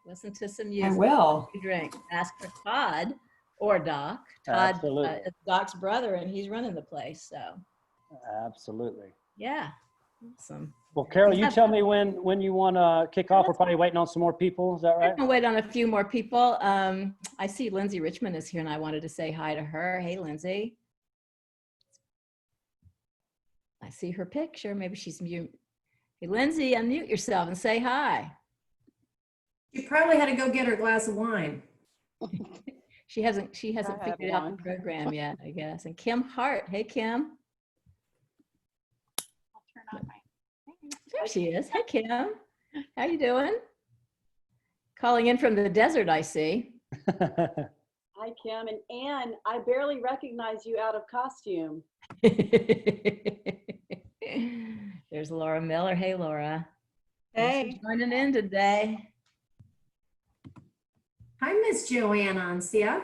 Listen to some I music. will. Drink. Ask for Todd or Doc. Todd is Doc's brother, and he's running the place. So. Absolutely. Yeah. Awesome. Well, Carol, you tell me when you want to kick off. We're probably waiting on some more people. Is that right? We'll wait on a few more people. I see Lindsay Richmond is here, and I wanted to say hi to her. Hey, Lindsay. I see her picture. Maybe she's mute. Hey, Lindsay, unmute yourself and say hi. She probably had to go get her glass of wine. She hasn't figured out the program yet, I guess. And Kim Hart. Hey, Kim. I'll turn on my. There she is. Hey, Kim. How you doing? Calling in from the desert, I see. Hi, Kim. And Ann, I barely recognize you out of costume. There's Laura Miller. Hey, Laura. Hey. Thanks for joining in today. Hi, Miss Joanne Ancia.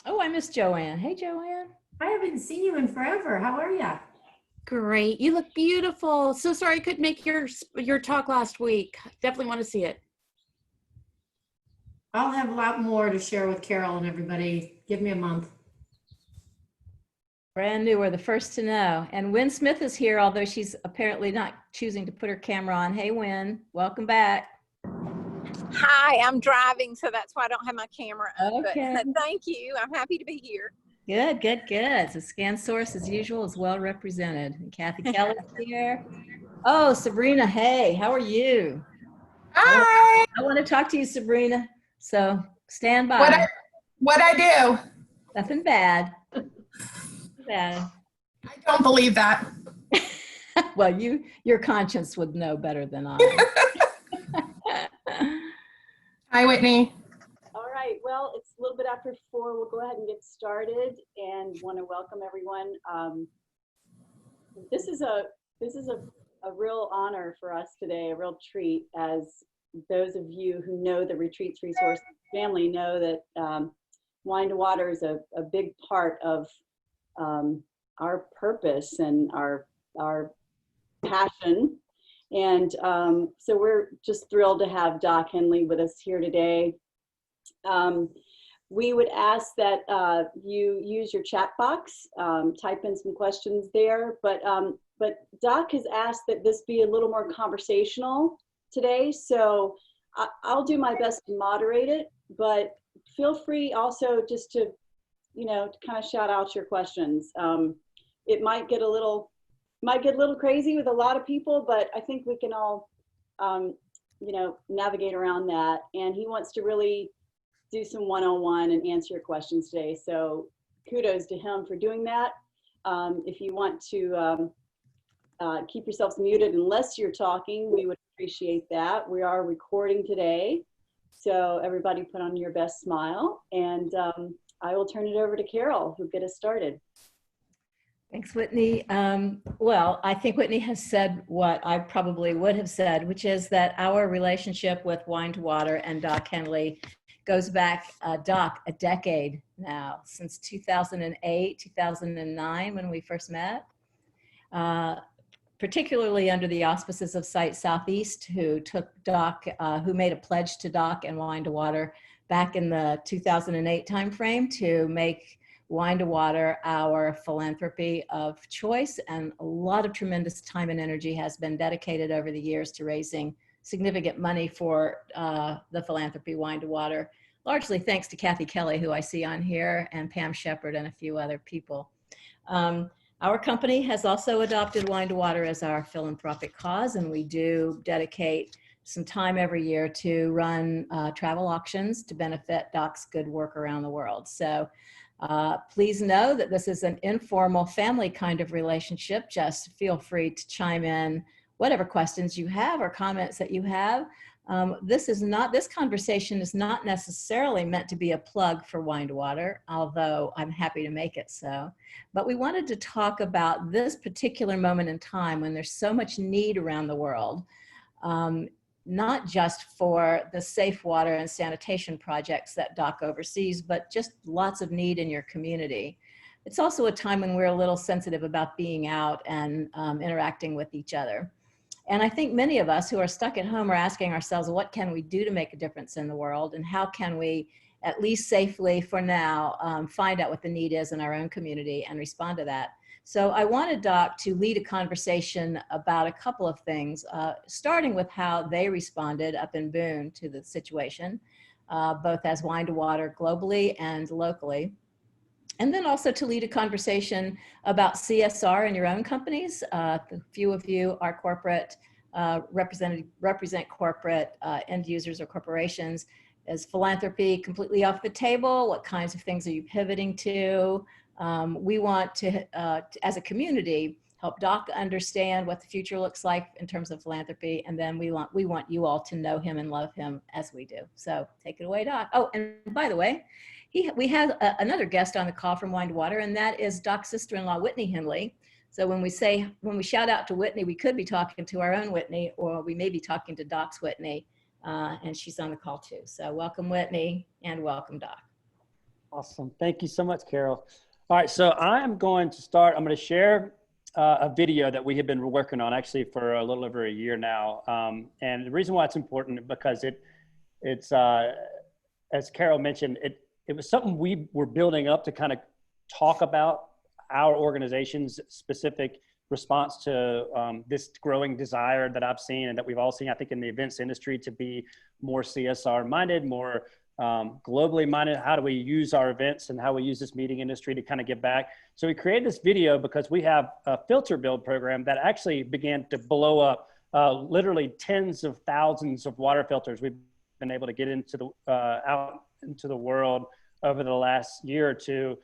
Oh, I miss Joanne. Hey, Joanne. I haven't seen you in forever. How are you? Great. You look beautiful. So sorry I couldn't make your talk last week. Definitely want to see it. I'll have a lot more to share with Carol and everybody. Give me a month. Brand new. We're the first to know. And Wynn Smith is here, although she's apparently not choosing to put her camera on. Hey, Wynn. Welcome back. Hi, I'm driving, so that's why I don't have my camera on. Okay. But thank you. I'm happy to be here. Good, good, good. So ScanSource, as usual, is well represented. And Kathy Kelly's here. Oh, Sabrina, hey, how are you? Hi. I want to talk to you, Sabrina. So stand by. What I do? Nothing bad. Bad. I don't believe that. Well, your conscience would know better than I. Hi, Whitney. All right. Well, it's a little bit after 4. We'll go ahead and get started and want to welcome everyone. This is a real honor for us today, a real treat, as those of you who know the Retreats Resource family know that Wine to Water is a big part of our purpose and our passion. And so we're just thrilled to have Doc Hendley with us here today. We would ask that you use your chat box, type in some questions there, but Doc has asked that this be a little more conversational today, so I'll do my best to moderate it, but feel free also just to, to kind of shout out your questions. It might get a little crazy with a lot of people, but I think we can all, navigate around that. And he wants to really do some one-on-one and answer your questions today. So kudos to him for doing that. If you want to keep yourselves muted unless you're talking, we would appreciate that. We are recording today, so everybody put on your best smile. And I will turn it over to Carol, who'll get us started. Thanks, Whitney. Well, I think Whitney has said what I probably would have said, which is that our relationship with Wine to Water and Doc Hendley goes back, Doc, a decade now, since 2008, 2009, when we first met, particularly under the auspices of Site Southeast, who took Doc, who made a pledge to Doc and Wine to Water back in the 2008 timeframe to make Wine to Water our philanthropy of choice, and a lot of tremendous time and energy has been dedicated over the years to raising significant money for the philanthropy Wine to Water, largely thanks to Kathy Kelly, who I see on here, and Pam Shepard and a few other people. Our company has also adopted Wine to Water as our philanthropic cause, and we do dedicate some time every year to run travel auctions to benefit Doc's good work around the world. So please know that this is an informal family kind of relationship. Just feel free to chime in whatever questions you have or comments that you have. This conversation is not necessarily meant to be a plug for Wine to Water, although I'm happy to make it so. But we wanted to talk about this particular moment in time when there's so much need around the world, not just for the safe water and sanitation projects that Doc oversees, but just lots of need in your community. It's also a time when we're a little sensitive about being out and interacting with each other. And I think many of us who are stuck at home are asking ourselves, what can we do to make a difference in the world? And how can we, at least safely for now, find out what the need is in our own community and respond to that? So I wanted Doc to lead a conversation about a couple of things, starting with how they responded up in Boone to the situation, both as Wine to Water globally and locally. And then also to lead a conversation about CSR in your own companies. A few of you are corporate, represent corporate end users or corporations. Is philanthropy completely off the table? What kinds of things are you pivoting to? We want to, as a community, help Doc understand what the future looks like in terms of philanthropy. And then we want you all to know him and love him as we do. So take it away, Doc. Oh, and by the way, we have another guest on the call from Wine to Water, and that is Doc's sister-in-law, Whitney Hendley. So when we shout out to Whitney, we could be talking to our own Whitney, or we may be talking to Doc's Whitney, and she's on the call too. So welcome, Whitney, and welcome, Doc. Awesome. Thank you so much, Carol. All right, so I'm going to share a video that we have been working on actually for a little over a year now. And the reason why it's important because it's as Carol mentioned, it was something we were building up to kind of talk about our organization's specific response to this growing desire that I've seen and that we've all seen, I think, in the events industry to be more CSR minded, more globally minded. How do we use our events and how we use this meeting industry to kind of give back? So we created this video because we have a filter build program that actually began to blow up literally tens of thousands of water filters we've been able to get into the out into the world over the last year or two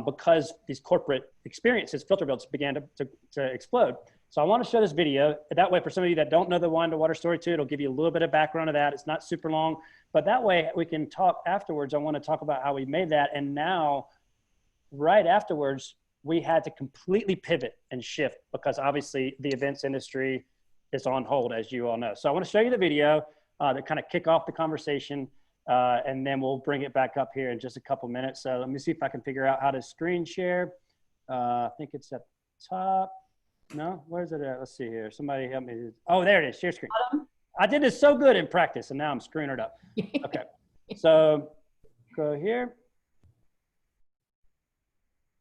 because these corporate experiences, filter builds, began to explode. So I want to show this video. That way, for some of you that don't know the Wine to Water story too, it'll give you a little bit of background of that. It's not super long, but that way we can talk afterwards. I want to talk about how we made that. And now, right afterwards, we had to completely pivot and shift because obviously the events industry is on hold, as you all know. So I want to show you the video to kind of kick off the conversation. And then we'll bring it back up here in just a couple minutes. So let me see if I can figure out how to screen share. I think it's at the top. No, where's it at? Let's see here. Somebody help me. Oh, there it is. Share screen. I did this so good in practice and now I'm screwing it up. Okay. So go here.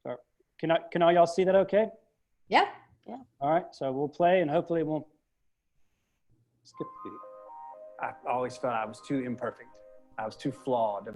So can all y'all see that okay? Yeah. Yeah. All right. So we'll play and hopefully it won't skip the video. I always felt I was too imperfect. I was too flawed.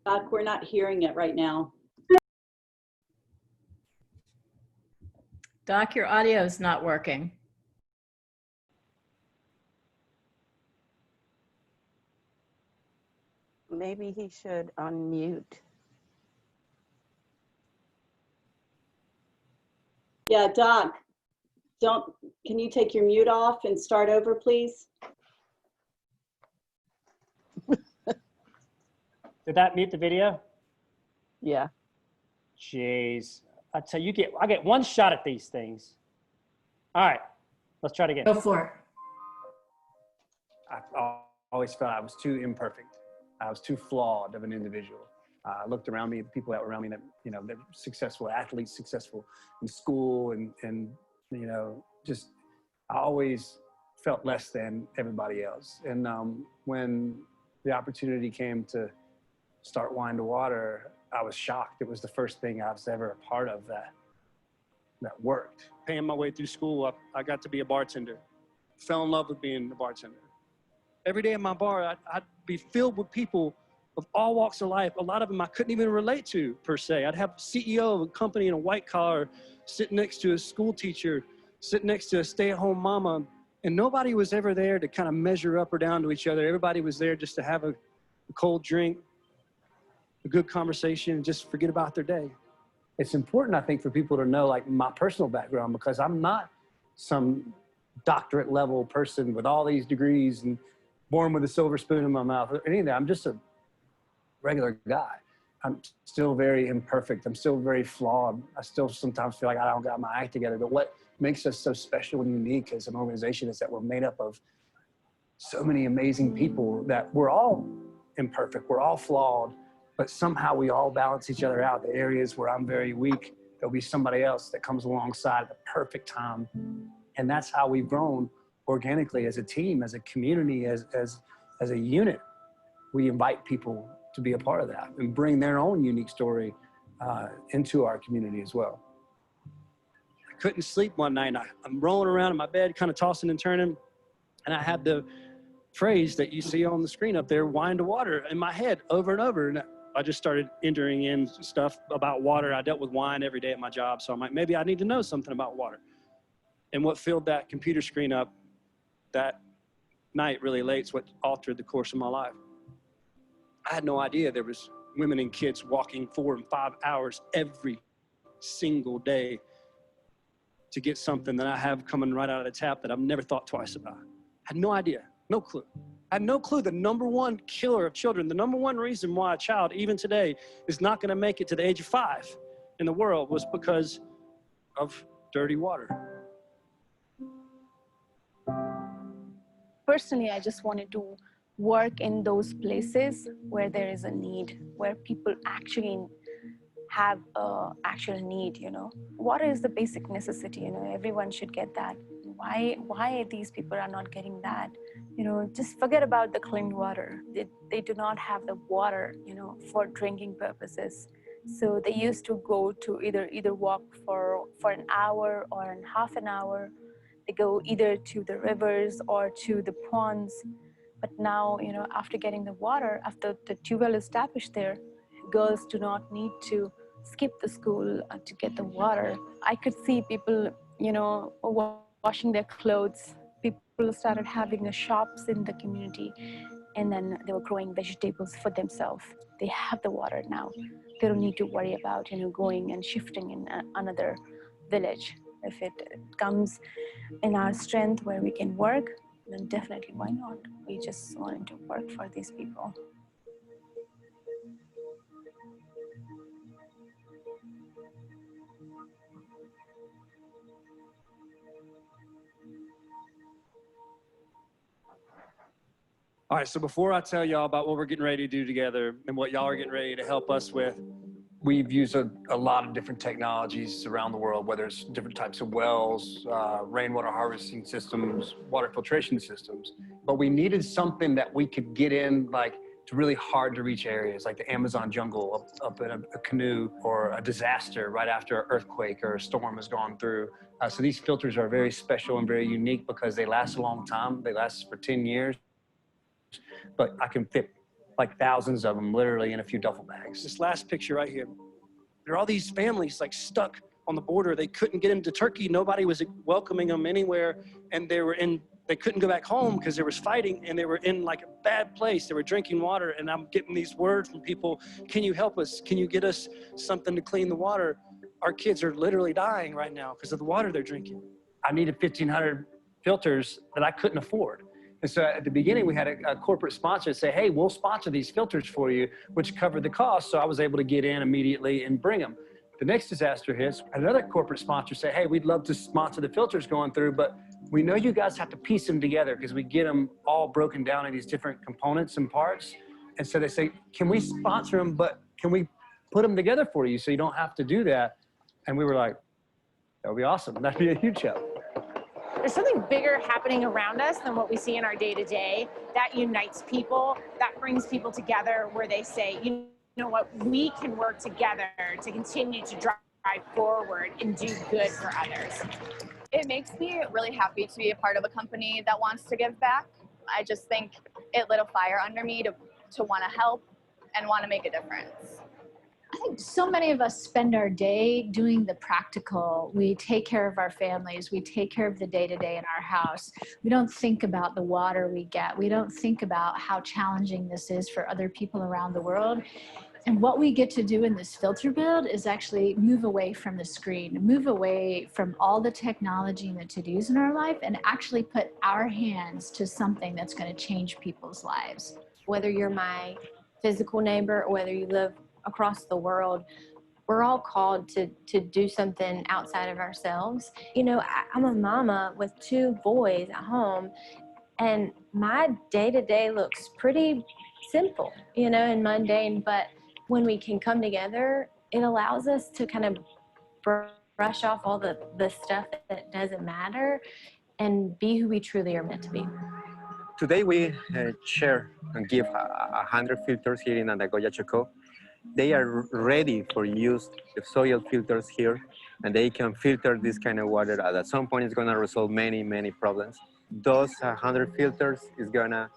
Doc, we're not hearing it right now. Doc, your audio is not working. Maybe he should unmute. Yeah, Doc, can you take your mute off and start over, please? Did that mute the video? Yeah. Jeez. I tell you, I get one shot at these things. All right, let's try it again. Go for it. I always felt I was too imperfect. I was too flawed of an individual. I looked around me, the people that were around me that, you know, they're successful athletes, successful in school and you know, just, I always felt less than everybody else. And when the opportunity came to start Wine to Water, I was shocked. It was the first thing I was ever a part of that worked. Paying my way through school, I got to be a bartender. Fell in love with being a bartender. Every day at my bar, I'd be filled with people of all walks of life. A lot of them I couldn't even relate to, per se. I'd have a CEO of a company in a white collar, sitting next to a school teacher, sitting next to a stay-at-home mama, and nobody was ever there to kind of measure up or down to each other. Everybody was there just to have a cold drink, a good conversation, and just forget about their day. It's important, I think, for people to know, like, my personal background, because I'm not some doctorate level person with all these degrees and born with a silver spoon in my mouth or any of that. I'm just a regular guy. I'm still very imperfect. I'm still very flawed. I still sometimes feel like I don't got my act together. But what makes us so special and unique as an organization is that we're made up of so many amazing people that we're all imperfect. We're all flawed, but somehow we all balance each other out. The areas where I'm very weak, there'll be somebody else that comes alongside at the perfect time. And that's how we've grown organically as a team, as a community, as a unit. We invite people to be a part of that and bring their own unique story into our community as well. I couldn't sleep one night. I'm rolling around in my bed, kind of tossing and turning, and I had the phrase that you see on the screen up there, wine to water, in my head over and over. And I just started entering in stuff about water. I dealt with wine every day at my job, so I'm like, maybe I need to know something about water. And what filled that computer screen up that night really late is what altered the course of my life. I had no idea there was women and kids walking 4 and 5 hours every single day to get something that I have coming right out of the tap that I've never thought twice about. I had no idea, no clue. I had no clue the number one killer of children, the number one reason why a child, even today, is not gonna make it to the age of 5 in the world was because of dirty water. Personally, I just wanted to work in those places where there is a need, where people actually have a actual need, you know. Water is the basic necessity, you know, everyone should get that. Why these people are not getting that? You know, just forget about the clean water. They do not have the water, you know, for drinking purposes. So they used to go to either walk for an hour or half an hour. They go either to the rivers or to the ponds. But now, you know, after getting the water, after the tube well established there, girls do not need to skip the school to get the water. I could see people, you know, washing their clothes. People started having the shops in the community, and then they were growing vegetables for themselves. They have the water now. They don't need to worry about, you know, going and shifting in another village. If it comes in our strength where we can work, then definitely, why not? We just wanted to work for these people. All right, so before I tell y'all about what we're getting ready to do together and what y'all are getting ready to help us with, we've used a lot of different technologies around the world, whether it's different types of wells, rainwater harvesting systems, water filtration systems. But we needed something that we could get in, like, to really hard to reach areas, like the Amazon jungle, up in a canoe, or a disaster right after an earthquake or a storm has gone through. So these filters are very special and very unique because they last a long time. They last for 10 years. But I can fit like thousands of them literally in a few duffel bags. This last picture right here, there are all these families like stuck on the border. They couldn't get into Turkey. Nobody was welcoming them anywhere. And they couldn't go back home because there was fighting, and they were in like a bad place. They were drinking water, and I'm getting these words from people, can you help us? Can you get us something to clean the water? Our kids are literally dying right now because of the water they're drinking. I needed 1,500 filters that I couldn't afford. And so at the beginning, we had a corporate sponsor say, hey, we'll sponsor these filters for you, which covered the cost. So I was able to get in immediately and bring them. The next disaster hits, another corporate sponsor say, hey, we'd love to sponsor the filters going through, but we know you guys have to piece them together because we get them all broken down in these different components and parts. And so they say, can we sponsor them, but can we put them together for you so you don't have to do that? And we were like, that would be awesome. That'd be a huge help. There's something bigger happening around us than what we see in our day-to-day that unites people, that brings people together, where they say, you know what, we can work together to continue to drive forward and do good for others. It makes me really happy to be a part of a company that wants to give back. I just think it lit a fire under me to want to help and want to make a difference. I think so many of us spend our day doing the practical. We take care of our families. We take care of the day-to-day in our house. We don't think about the water we get. We don't think about how challenging this is for other people around the world. And what we get to do in this filter build is actually move away from the screen, move away from all the technology and the to-dos in our life, and actually put our hands to something that's going to change people's lives. Whether you're my physical neighbor or whether you live across the world, we're all called to do something outside of ourselves. You know, I'm a mama with 2 boys at home, and my day-to-day looks pretty simple, you know, and mundane, but when we can come together, it allows us to kind of brush off all the stuff that doesn't matter and be who we truly are meant to be. Today we share and give 100 filters here in Anagoya, Chocó. They are ready for use, the soil filters here, and they can filter this kind of water. At some point, it's gonna resolve many, many problems. Those 100 filters is gonna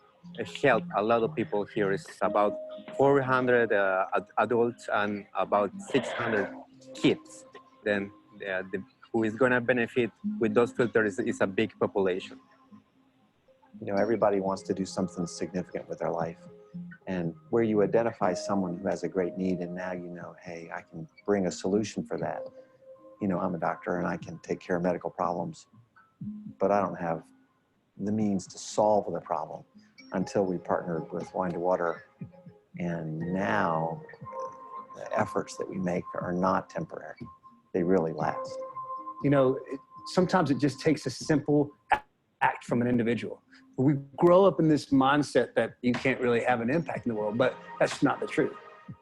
help a lot of people here. It's about 400 adults and about 600 kids. Then who is gonna benefit with those filters is a big population. You know, everybody wants to do something significant with their life. And where you identify someone who has a great need and now you know, hey, I can bring a solution for that. You know, I'm a doctor and I can take care of medical problems, but I don't have the means to solve the problem until we partnered with Wine to Water. And now the efforts that we make are not temporary. They really last. You know, sometimes it just takes a simple act from an individual. We grow up in this mindset that you can't really have an impact in the world, but that's not the truth.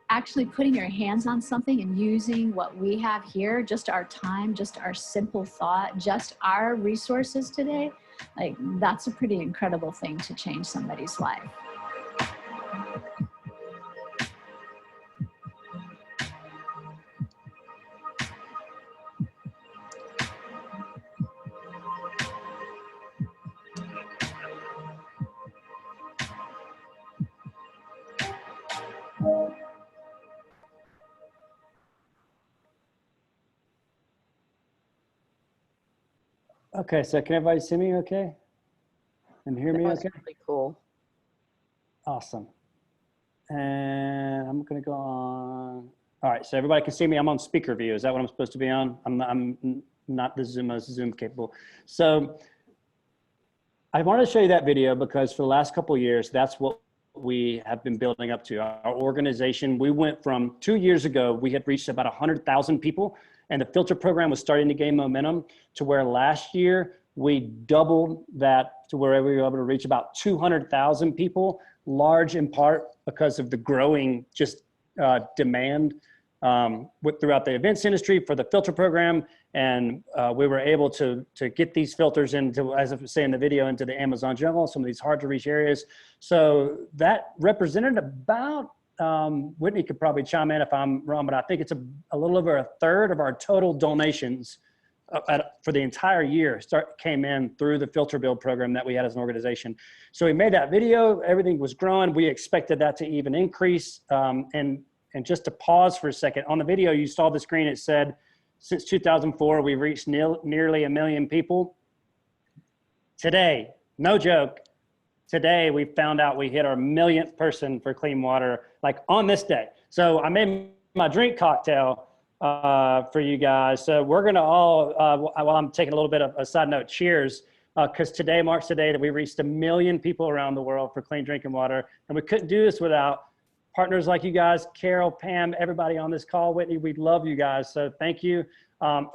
Actually putting your hands on something and using what we have here, just our time, just our simple thought, just our resources today, like that's a pretty incredible thing to change somebody's life. Okay, so can everybody see me okay? And hear me okay? Really cool. Awesome. And I'm gonna go on. All right, so everybody can see me. I'm on speaker view. Is that what I'm supposed to be on? I'm not the Zoom capable. So I wanted to show you that video because for the last couple of years, that's what we have been building up to. Our organization, we went from 2 years ago, we had reached about 100,000 people, and the filter program was starting to gain momentum to where last year we doubled that to where we were able to reach about 200,000 people, large in part because of the growing just demand throughout the events industry for the filter program. And we were able to get these filters into, as I was saying in the video, into the Amazon jungle, some of these hard to reach areas. So that represented about, Whitney could probably chime in if I'm wrong, but I think it's a little over a third of our total donations for the entire year came in through the filter build program that we had as an organization. So we made that video, everything was growing. We expected that to even increase. And just to pause for a second, on the video, you saw the screen, it said, since 2004, we've reached nearly 1 million people. Today, no joke, today we found out we hit our 1,000,000th person for clean water, like on this day. So I made my drink cocktail for you guys. So we're gonna all, while I'm taking a little bit of a side note, cheers, because today marks the day that we reached 1 million people around the world for clean drinking water. And we couldn't do this without partners like you guys, Carol, Pam, everybody on this call. Whitney, we love you guys, so thank you. I'll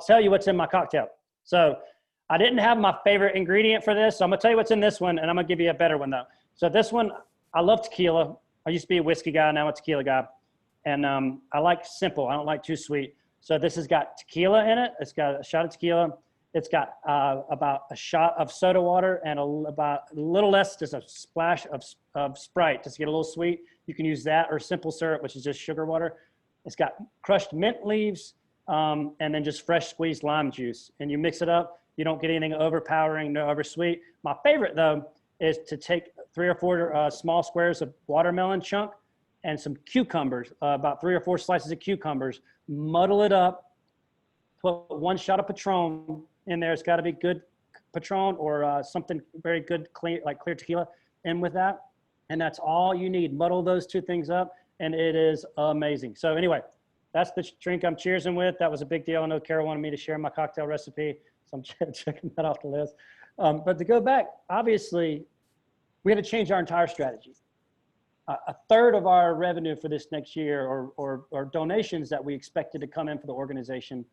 tell you what's in my cocktail. So I didn't have my favorite ingredient for this, so I'm gonna tell you what's in this one, and I'm gonna give you a better one though. So this one, I love tequila. I used to be a whiskey guy, now I'm a tequila guy. And I like simple, I don't like too sweet. So this has got tequila in it. It's got a shot of tequila. It's got about a shot of soda water and about a little less, just a splash of Sprite, just to get a little sweet. You can use that or simple syrup, which is just sugar water. It's got crushed mint leaves and then just fresh squeezed lime juice. And you mix it up. You don't get anything overpowering, no oversweet. My favorite though is to take 3 or 4 small squares of watermelon chunk and some cucumbers, about 3 or 4 slices of cucumbers, muddle it up, put 1 shot of Patron in there. It's got to be good Patron or something very good, clean, like clear tequila in with that. And that's all you need. Muddle those 2 things up and it is amazing. So anyway, that's the drink I'm cheersing with. That was a big deal. I know Carol wanted me to share my cocktail recipe, so I'm checking that off the list. But to go back, obviously, we had to change our entire strategy. a third of our revenue for this next year, or donations that we expected to come in for the organization,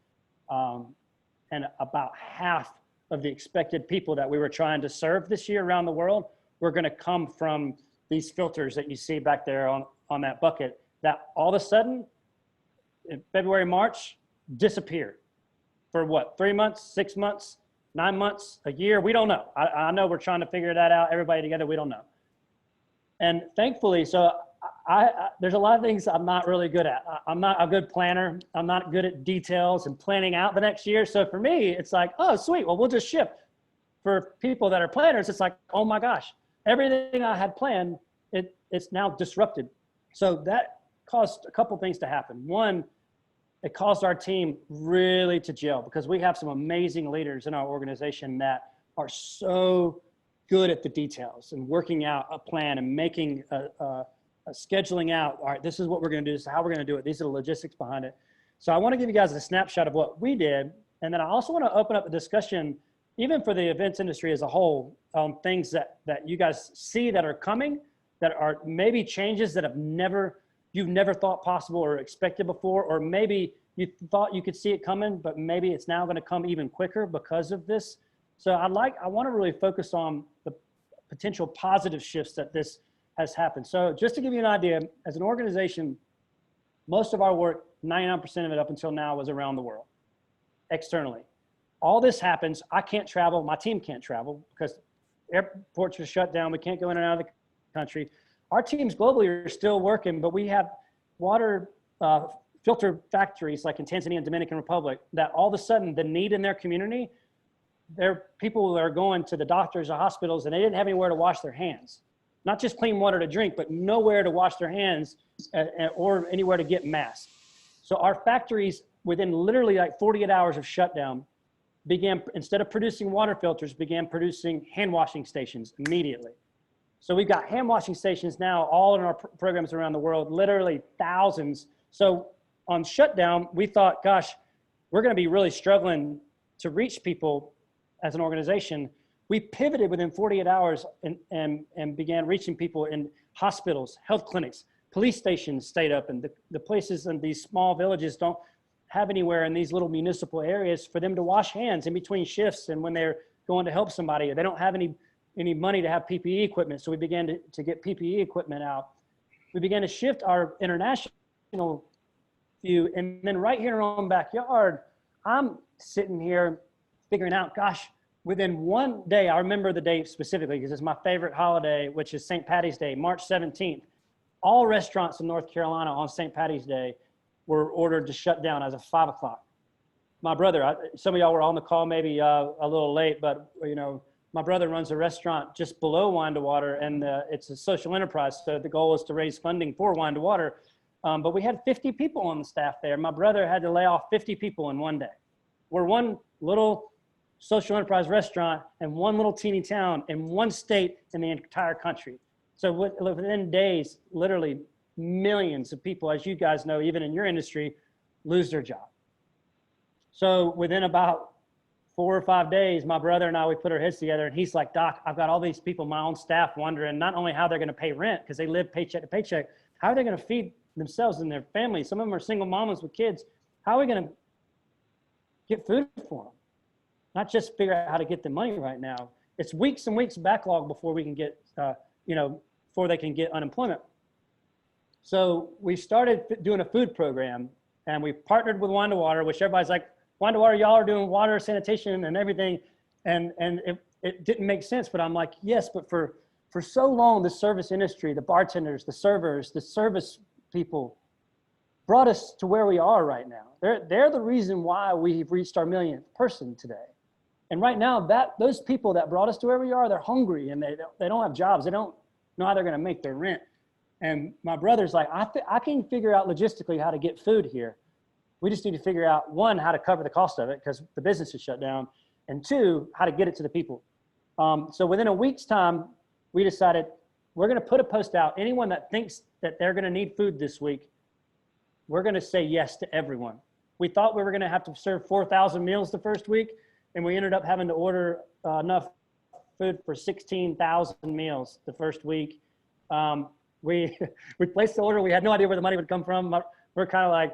and about half of the expected people that we were trying to serve this year around the world were going to come from these filters that you see back there on that bucket, that all of a sudden in February, March, disappeared for what, 3 months, 6 months, 9 months, a year? We don't know. I know we're trying to figure that out. Everybody together, we don't know. And thankfully, so there's a lot of things I'm not really good at. I'm not a good planner. I'm not good at details and planning out the next year. So for me, it's like, oh, sweet. Well, we'll just ship. For people that are planners, it's like, oh my gosh, everything I had planned, it's now disrupted. So that caused a couple things to happen. One, it caused our team really to gel, because we have some amazing leaders in our organization that are so good at the details and working out a plan and making a scheduling out. All right, this is what we're going to do. This is how we're going to do it. These are the logistics behind it. So I want to give you guys a snapshot of what we did. And then I also want to open up a discussion, even for the events industry as a whole, things that you guys see that are coming, that are maybe changes that you've never thought possible or expected before, or maybe you thought you could see it coming, but maybe it's now going to come even quicker because of this. So I want to really focus on the potential positive shifts that this has happened. So just to give you an idea, as an organization, most of our work, 99% of it up until now, was around the world, externally. All this happens, I can't travel, my team can't travel because airports are shut down, we can't go in and out of the country. Our teams globally are still working, but we have water filter factories like in Tanzania and Dominican Republic that all of a sudden the need in their community, people are going to the doctors or hospitals and they didn't have anywhere to wash their hands. Not just clean water to drink, but nowhere to wash their hands or anywhere to get masks. So our factories, within literally like 48 hours of shutdown, began, instead of producing water filters, began producing hand washing stations immediately. So we've got hand washing stations now all in our programs around the world, literally thousands. So on shutdown, we thought, gosh, we're going to be really struggling to reach people as an organization. We pivoted within 48 hours and began reaching people in hospitals, health clinics, police stations stayed up, and the places in these small villages don't have anywhere in these little municipal areas for them to wash hands in between shifts and when they're going to help somebody. They don't have any money to have PPE equipment, so we began to get PPE equipment out. We began to shift our international view, and then right here in our own backyard, I'm sitting here figuring out, gosh, within one day, I remember the date specifically because it's my favorite holiday, which is St. Patty's Day, March 17th. All restaurants in North Carolina on St. Patty's Day were ordered to shut down as of 5 o'clock. My brother, some of y'all were on the call maybe a little late, but my brother runs a restaurant just below Wine to Water, and it's a social enterprise. So the goal is to raise funding for Wine to Water. But we had 50 people on the staff there. My brother had to lay off 50 people in one day. We're one little social enterprise restaurant in one little teeny town in one state in the entire country. So within days, literally millions of people, as you guys know, even in your industry, lose their job. So within about 4 or 5 days, my brother and I, we put our heads together, and he's like, Doc, I've got all these people, my own staff, wondering not only how they're going to pay rent because they live paycheck to paycheck, how are they going to feed themselves and their families? Some of them are single mamas with kids. How are we going to get food for them? Not just figure out how to get the money right now. It's weeks and weeks backlog before we can get, before they can get unemployment. So we started doing a food program, and we partnered with Wine to Water, which everybody's like, Wine to Water, y'all are doing water sanitation and everything. And it didn't make sense, but I'm like, yes, but for so long, the service industry, the bartenders, the servers, the service people brought us to where we are right now. They're the reason why we've reached our millionth person today. And right now, those people that brought us to where we are, they're hungry and they don't have jobs. They don't know how they're going to make their rent. And my brother's like, I can figure out logistically how to get food here. We just need to figure out, one, how to cover the cost of it because the business is shut down, and two, how to get it to the people. So within a week's time, we decided we're going to put a post out. Anyone that thinks that they're going to need food this week, we're going to say yes to everyone. We thought we were going to have to serve 4,000 meals the first week, and we ended up having to order enough food for 16,000 meals the first week. we placed the order. We had no idea where the money would come from. We're kind of like,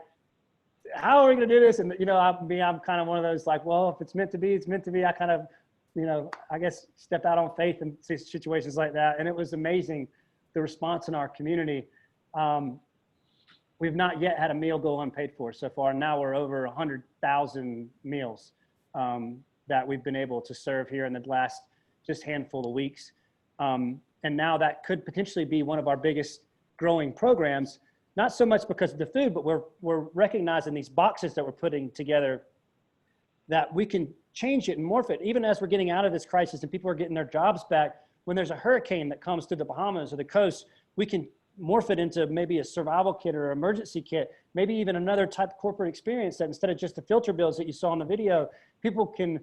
how are we going to do this? And, you know, I'm kind of one of those like, well, if it's meant to be, it's meant to be. I kind of, you know, I guess step out on faith in situations like that. And it was amazing, the response in our community. We've not yet had a meal go unpaid for so far. Now we're over 100,000 meals that we've been able to serve here in the last just handful of weeks. And now that could potentially be one of our biggest growing programs, not so much because of the food, but we're recognizing these boxes that we're putting together that we can change it and morph it. Even as we're getting out of this crisis and people are getting their jobs back, when there's a hurricane that comes through the Bahamas or the coast, we can morph it into maybe a survival kit or emergency kit, maybe even another type of corporate experience that instead of just the filter bills that you saw in the video, people can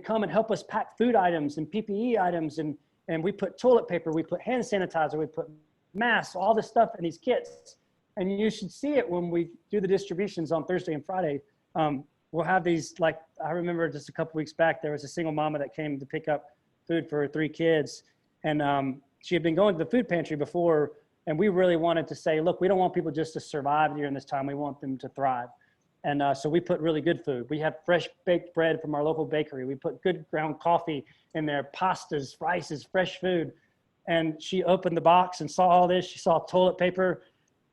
come and help us pack food items and PPE items. And we put toilet paper, we put hand sanitizer, we put masks, all this stuff in these kits. And you should see it when we do the distributions on Thursday and Friday. We'll have these, like, I remember just a couple weeks back, there was a single mama that came to pick up food for her 3 kids. And she had been going to the food pantry before. And we really wanted to say, look, we don't want people just to survive during this time. We want them to thrive. And so we put really good food. We have fresh baked bread from our local bakery. We put good ground coffee in there, pastas, rices, fresh food. And she opened the box and saw all this. She saw toilet paper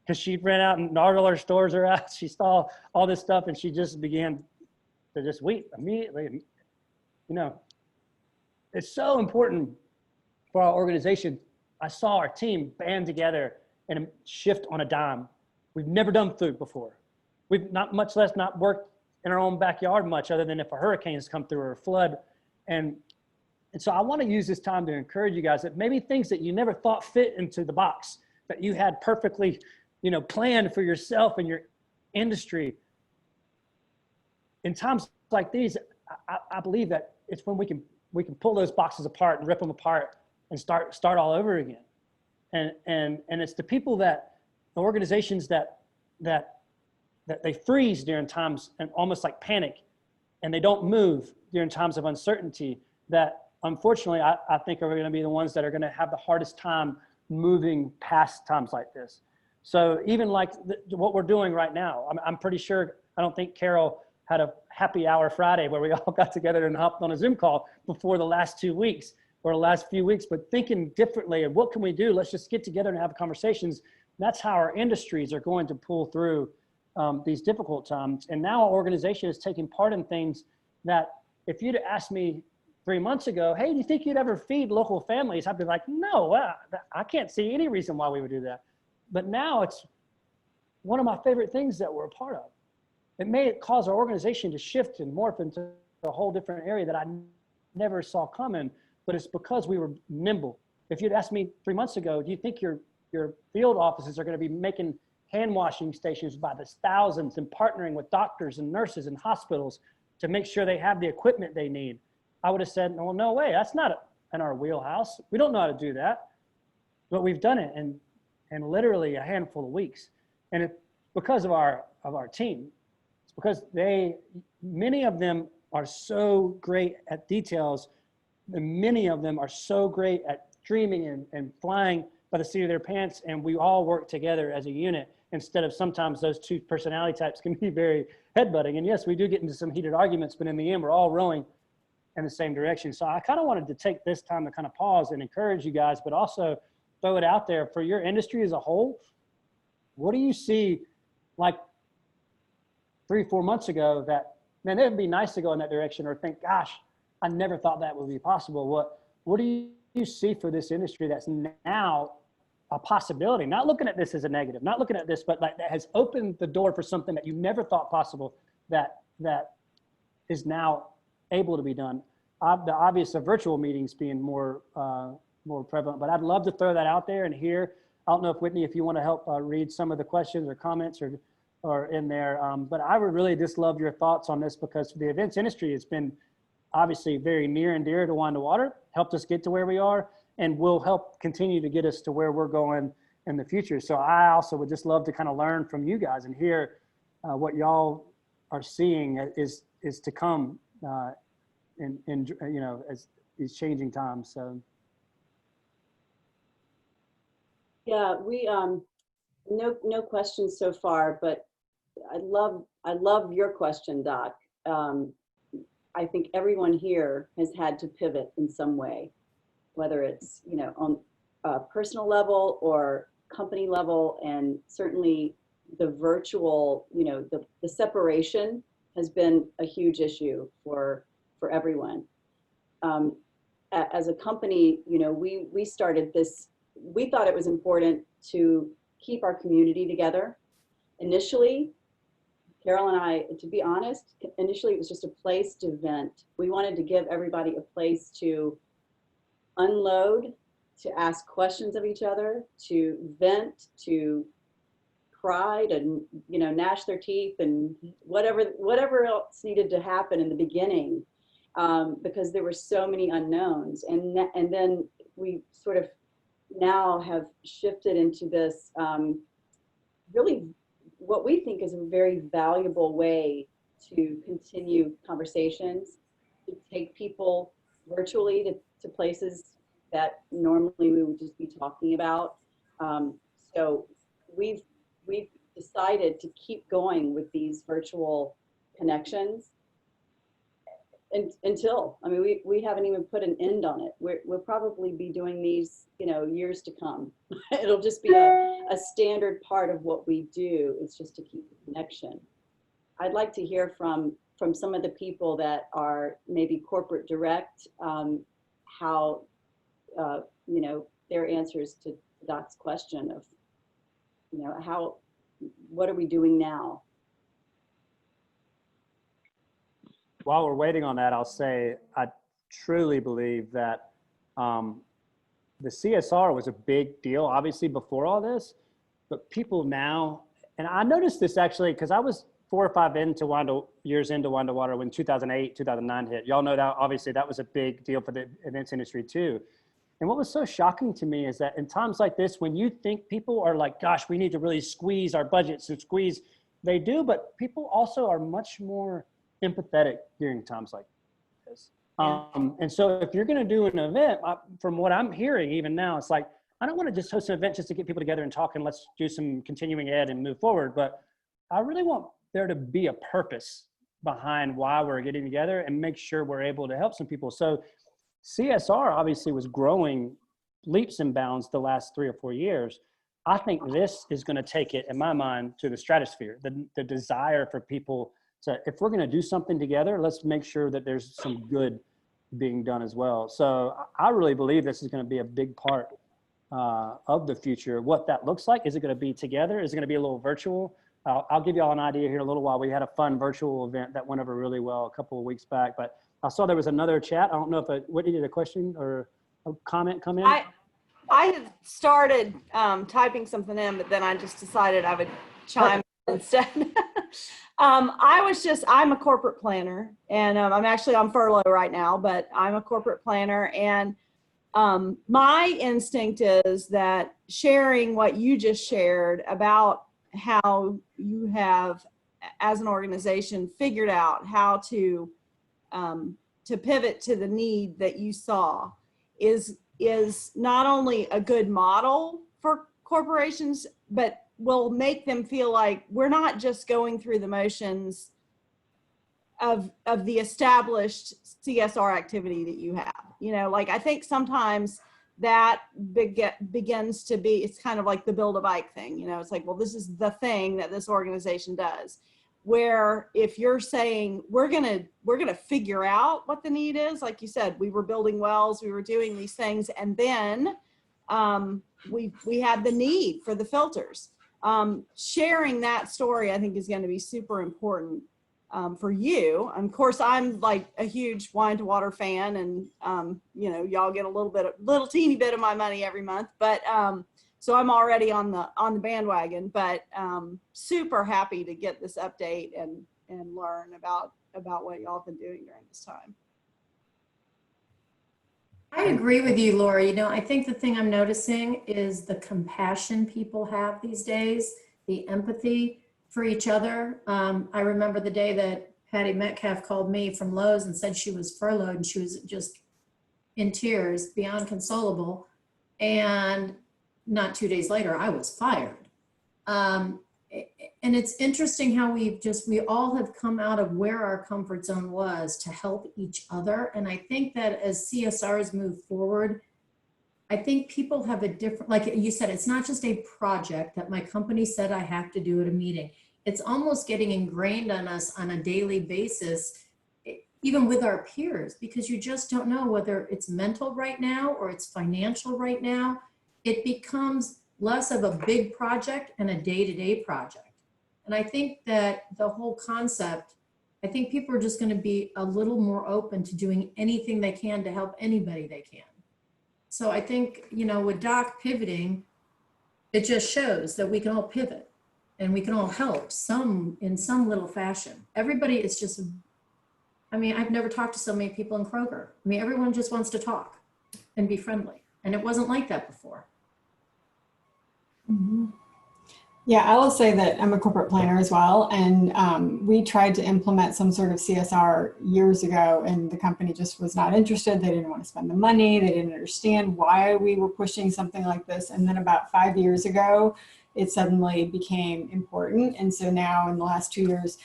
because she ran out and all our stores are out. She saw all this stuff and she just began to just weep immediately. You know, it's so important for our organization. I saw our team band together and shift on a dime. We've never done food before. We've not much less not worked in our own backyard much other than if a hurricane has come through or a flood. And so I want to use this time to encourage you guys that maybe things that you never thought fit into the box that you had perfectly, you know, planned for yourself and your industry. In times like these, I believe that it's when we can pull those boxes apart and rip them apart and start all over again. And it's the people the organizations that they freeze during times and almost like panic, and they don't move during times of uncertainty that unfortunately I think are going to be the ones that are going to have the hardest time moving past times like this. So even like what we're doing right now, I'm pretty sure, I don't think Carol had a happy hour Friday where we all got together and hopped on a Zoom call before the last 2 weeks or the last few weeks, but thinking differently of what can we do? Let's just get together and have conversations. That's how our industries are going to pull through these difficult times. And now our organization is taking part in things that if you'd asked me 3 months ago, hey, do you think you'd ever feed local families? I'd be like, no, I can't see any reason why we would do that. But now it's one of my favorite things that we're a part of. It may cause our organization to shift and morph into a whole different area that I never saw coming, but it's because we were nimble. If you'd asked me 3 months ago, do you think your field offices are going to be making hand washing stations by the thousands and partnering with doctors and nurses and hospitals to make sure they have the equipment they need? I would have said, well, no way, that's not in our wheelhouse. We don't know how to do that, but we've done it in literally a handful of weeks. And it's because of our team. It's because many of them are so great at details, and many of them are so great at dreaming and flying by the seat of their pants, and we all work together as a unit instead of sometimes those two personality types can be very headbutting. And yes, we do get into some heated arguments, but in the end, we're all rowing in the same direction. So I kind of wanted to take this time to kind of pause and encourage you guys, but also throw it out there for your industry as a whole. What do you see like 3-4 months ago that, man, it would be nice to go in that direction, or think, gosh, I never thought that would be possible. What do you see for this industry that's now a possibility? Not looking at this as a negative, not looking at this, but like that has opened the door for something that you never thought possible that is now able to be done. The obvious of virtual meetings being more prevalent, but I'd love to throw that out there and hear. I don't know if Whitney, if you want to help read some of the questions or comments or in there, but I would really just love your thoughts on this, because the events industry has been obviously very near and dear to Wine to Water, helped us get to where we are, and will help continue to get us to where we're going in the future. So I also would just love to kind of learn from you guys and hear what y'all are seeing is to come in you know, as these changing times. So Yeah, we no questions so far, but I love your question, Doc. I think everyone here has had to pivot in some way, whether it's, you know, on a personal level or company level, and certainly the virtual, you know, the separation has been a huge issue for everyone. As a company, you know, we started this, we thought it was important to keep our community together. Initially, Carol and I, to be honest, initially it was just a place to vent. We wanted to give everybody a place to unload, to ask questions of each other, to vent, to cry, to, you know, gnash their teeth, and whatever else needed to happen in the beginning, because there were so many unknowns. And then we sort of now have shifted into this really what we think is a very valuable way to continue conversations, to take people virtually to places that normally we would just be talking about. So we've decided to keep going with these virtual connections until, I mean, we haven't even put an end on it. We'll probably be doing these, you know, years to come. It'll just be a standard part of what we do. It's just to keep the connection. I'd like to hear from some of the people that are maybe corporate direct, how, you know, their answers to Doc's question of, you know, what are we doing now? While we're waiting on that, I'll say I truly believe that the CSR was a big deal, obviously, before all this, but people now, and I noticed this actually, because I was 4 or 5 years into Wind to Water when 2008, 2009 hit. Y'all know that, obviously, that was a big deal for the events industry too. And what was so shocking to me is that in times like this, when you think people are like, gosh, we need to really squeeze our budgets and squeeze, they do, but people also are much more empathetic during times like this. And so if you're going to do an event, from what I'm hearing even now, it's like, I don't want to just host an event just to get people together and talk and let's do some continuing ed and move forward. But I really want there to be a purpose behind why we're getting together and make sure we're able to help some people. So CSR obviously was growing leaps and bounds the last 3 or 4 years. I think this is going to take it, in my mind, to the stratosphere, the desire for people to, if we're going to do something together, let's make sure that there's some good being done as well. So I really believe this is going to be a big part of the future. What that looks like, is it going to be together? Is it going to be a little virtual? I'll give you all an idea here in a little while. We had a fun virtual event that went over really well a couple of weeks back, but I saw there was another chat. I don't know if Whitney did a question or a comment come in. I had started typing something in, but then I just decided I would chime in instead. I'm a corporate planner, and I'm actually on furlough right now, but I'm a corporate planner. And my instinct is that sharing what you just shared about how you have, as an organization, figured out how to pivot to the need that you saw is not only a good model for corporations, but will make them feel like we're not just going through the motions of the established CSR activity that you have. You know, like, I think sometimes that begins to be, it's kind of like the build a bike thing. You know, it's like, well, this is the thing that this organization does. Where if you're saying we're gonna figure out what the need is, like you said, we were building wells, we were doing these things, and then we had the need for the filters. Sharing that story, I think, is going to be super important for you. And of course, I'm like a huge Wind to Water fan, and you know, y'all get a little teeny bit of my money every month, but so I'm already on the bandwagon, but super happy to get this update and learn about what y'all have been doing during this time. I agree with you, Laura. You know, I think the thing I'm noticing is the compassion people have these days, the empathy for each other. I remember the day that Patty Metcalf called me from Lowe's and said she was furloughed, and she was just in tears, beyond consolable. And not 2 days later, I was fired. And it's interesting how we all have come out of where our comfort zone was to help each other. And I think that as CSRs move forward, I think people have a different, like you said, it's not just a project that my company said I have to do at a meeting. It's almost getting ingrained on us on a daily basis, even with our peers, because you just don't know whether it's mental right now or it's financial right now. It becomes less of a big project and a day-to-day project. And I think that the whole concept, I think people are just going to be a little more open to doing anything they can to help anybody they can. So I think, you know, with Doc pivoting, it just shows that we can all pivot and we can all help in some little fashion. Everybody is just, I mean, I've never talked to so many people in Kroger. I mean, everyone just wants to talk and be friendly. And it wasn't like that before. Mm-hmm. Yeah, I will say that I'm a corporate planner as well. And we tried to implement some sort of CSR years ago, and the company just was not interested. They didn't want to spend the money. They didn't understand why we were pushing something like this. And then about 5 years ago, it suddenly became important. And so now in the last 2 years,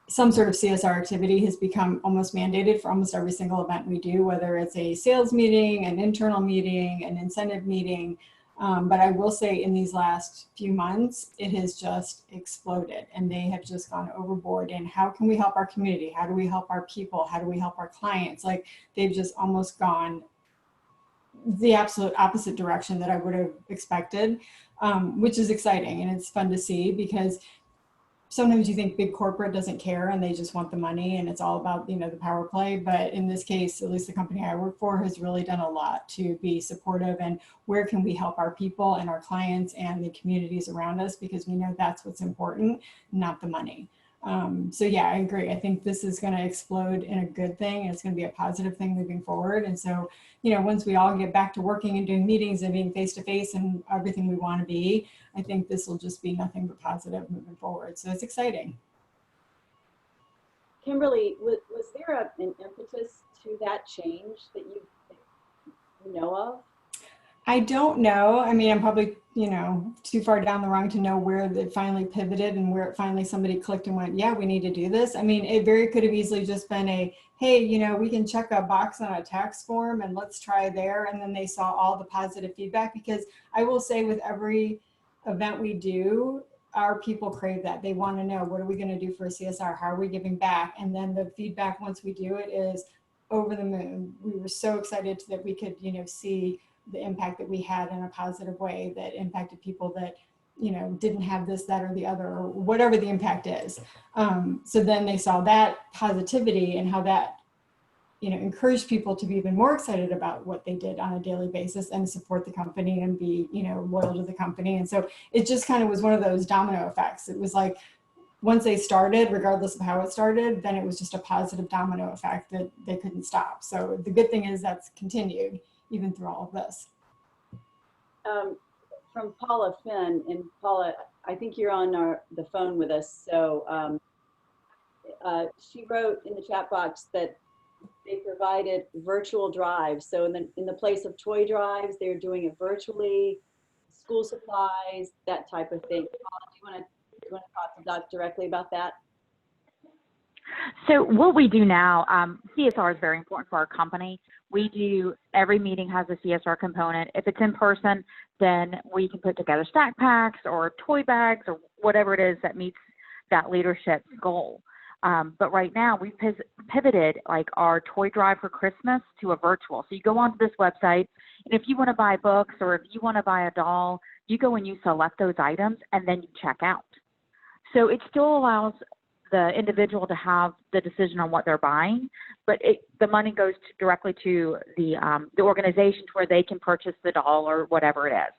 some sort of CSR activity has become almost mandated for almost every single event we do, whether it's a sales meeting, an internal meeting, an incentive meeting. But I will say in these last few months, it has just exploded, and they have just gone overboard in how can we help our community? How do we help our people? How do we help our clients? Like, they've just almost gone the absolute opposite direction that I would have expected, which is exciting. And it's fun to see, because sometimes you think big corporate doesn't care and they just want the money and it's all about, you know, the power play. But in this case, at least the company I work for has really done a lot to be supportive, and where can we help our people and our clients and the communities around us, because we know that's what's important, not the money. So yeah, I agree. I think this is going to explode in a good thing. And it's going to be a positive thing moving forward. And so, you know, once we all get back to working and doing meetings and being face-to-face and everything we want to be, I think this will just be nothing but positive moving forward. So it's exciting. Kimberly, was there an impetus to that change that you know of? I don't know. I mean, I'm probably, you know, too far down the rung to know where it finally pivoted and where it finally somebody clicked and went, yeah, we need to do this. I mean, it very could have easily just been a, hey, you know, we can check a box on a tax form and let's try there. And then they saw all the positive feedback, because I will say with every event we do, our people crave that. They want to know, what are we going to do for a CSR? How are we giving back? And then the feedback once we do it is over the moon. We were so excited that we could, you know, see the impact that we had in a positive way that impacted people that, you know, didn't have this, that, or the other, or whatever the impact is. So then they saw that positivity and how that, you know, encouraged people to be even more excited about what they did on a daily basis and support the company and be, you know, loyal to the company. And so it just kind of was one of those domino effects. It was like, once they started, regardless of how it started, then it was just a positive domino effect that they couldn't stop. So the good thing is that's continued even through all of this. From Paula Finn, and Paula, I think you're on the phone with us. So she wrote in the chat box that they provided virtual drives. So in the place of toy drives, they're doing it virtually, school supplies, that type of thing. Paula, do you want to talk to Doc directly about that? So what we do now, CSR is very important for our company. We do, every meeting has a CSR component. If it's in person, then we can put together stack packs or toy bags or whatever it is that meets that leadership's goal. But right now we've pivoted like our toy drive for Christmas to a virtual. So you go onto this website, and if you want to buy books or if you want to buy a doll, you go and you select those items and then you check out. So it still allows the individual to have the decision on what they're buying, but the money goes directly to the organizations where they can purchase the doll or whatever it is.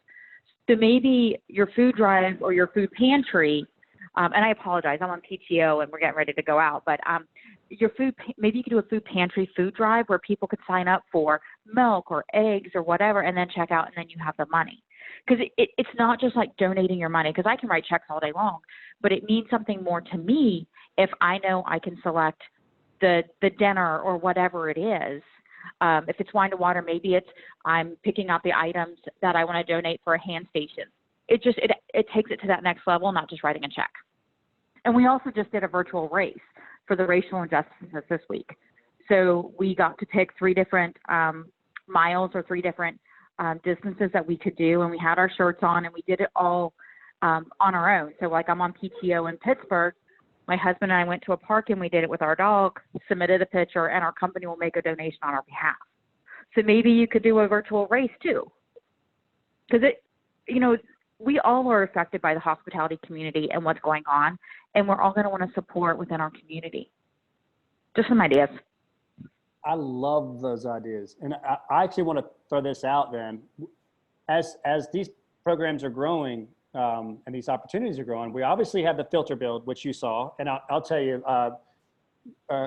So maybe your food drive or your food pantry, and I apologize, I'm on PTO and we're getting ready to go out, but your food, maybe you could do a food pantry food drive where people could sign up for milk or eggs or whatever and then check out, and then you have the money. Because it's not just like donating your money, because I can write checks all day long, but it means something more to me if I know I can select the dinner or whatever it is If it's wine to water, maybe it's I'm picking out the items that I want to donate for a hand station. It takes it to that next level, not just writing a check. And we also just did a virtual race for the racial injustices this week. So we got to pick 3 different miles or 3 different distances that we could do, and we had our shirts on, and we did it all on our own. So like I'm on PTO in Pittsburgh. My husband and I went to a park and we did it with our dog, submitted a picture, and our company will make a donation on our behalf. So maybe you could do a virtual race too. Because we all are affected by the hospitality community and what's going on, and we're all going to want to support within our community. Just some ideas. I love those ideas. And I actually want to throw this out then. As these programs are growing and these opportunities are growing, we obviously have the filter build, which you saw. And I'll tell you,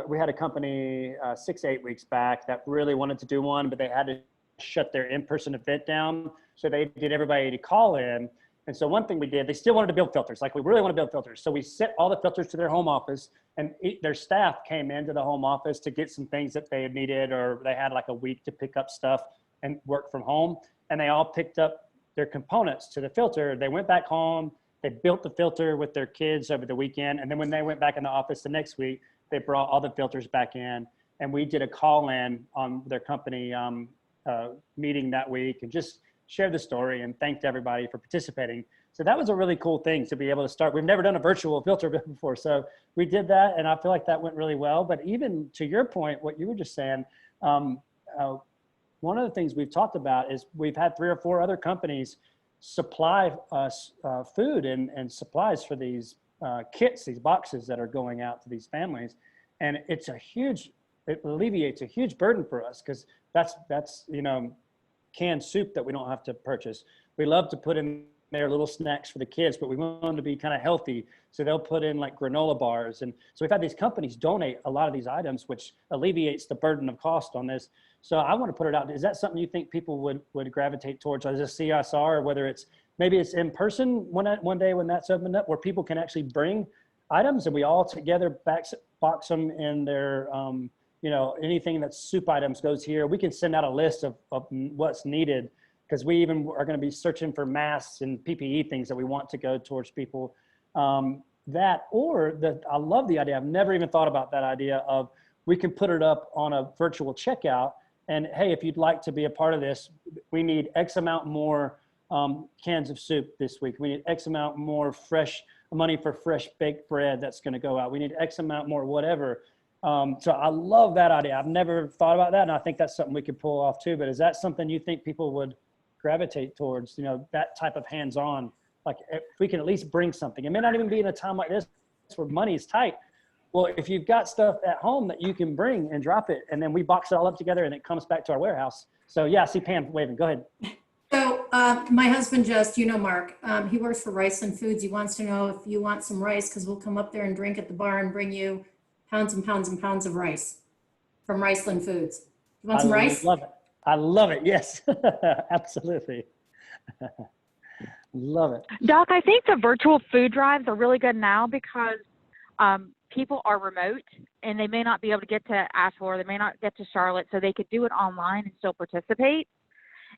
we had a company 6 to 8 weeks back that really wanted to do one, but they had to shut their in-person event down. So they did everybody to call in. And so one thing we did, they still wanted to build filters. Like, we really want to build filters. So we sent all the filters to their home office, and their staff came into the home office to get some things that they had needed, or they had like a week to pick up stuff and work from home. And they all picked up their components to the filter. They went back home, they built the filter with their kids over the weekend. And then when they went back in the office the next week, they brought all the filters back in, and we did a call in on their company meeting that week, and just shared the story and thanked everybody for participating. So that was a really cool thing to be able to start. We've never done a virtual filter before. So we did that, and I feel like that went really well. But even to your point, what you were just saying, one of the things we've talked about is we've had 3 or 4 other companies supply us food and supplies for these kits, these boxes that are going out to these families. And it alleviates a huge burden for us, because that's canned soup that we don't have to purchase. We love to put in there little snacks for the kids, but we want them to be kind of healthy. So they'll put in like granola bars. And so we've had these companies donate a lot of these items, which alleviates the burden of cost on this. So I want to put it out. Is that something you think people would gravitate towards as a CSR, or whether maybe it's in person one day when that's opened up, where people can actually bring items and we all together box them in their, anything that's soup items goes here. We can send out a list of what's needed, because we even are going to be searching for masks and PPE things that we want to go towards people. I love the idea. I've never even thought about that idea of, we can put it up on a virtual checkout, and hey, if you'd like to be a part of this, we need X amount more cans of soup this week. We need X amount more money for fresh baked bread that's going to go out. We need X amount more whatever. So I love that idea. I've never thought about that, and I think that's something we could pull off too. But is that something you think people would gravitate towards, that type of hands-on? Like, if we can at least bring something. It may not even be in a time like this where money is tight. Well, if you've got stuff at home that you can bring and drop it, and then we box it all up together and it comes back to our warehouse. So yeah, I see Pam waving. Go ahead. So my husband Mark, he works for Rice and Foods. He wants to know if you want some rice, because we'll come up there and drink at the bar and bring you pounds and pounds and pounds of rice from Riceland Foods. You want some rice? I love it. Yes, absolutely. Love it. Doc, I think the virtual food drives are really good now, because people are remote and they may not be able to get to Asheville, or they may not get to Charlotte, so they could do it online and still participate.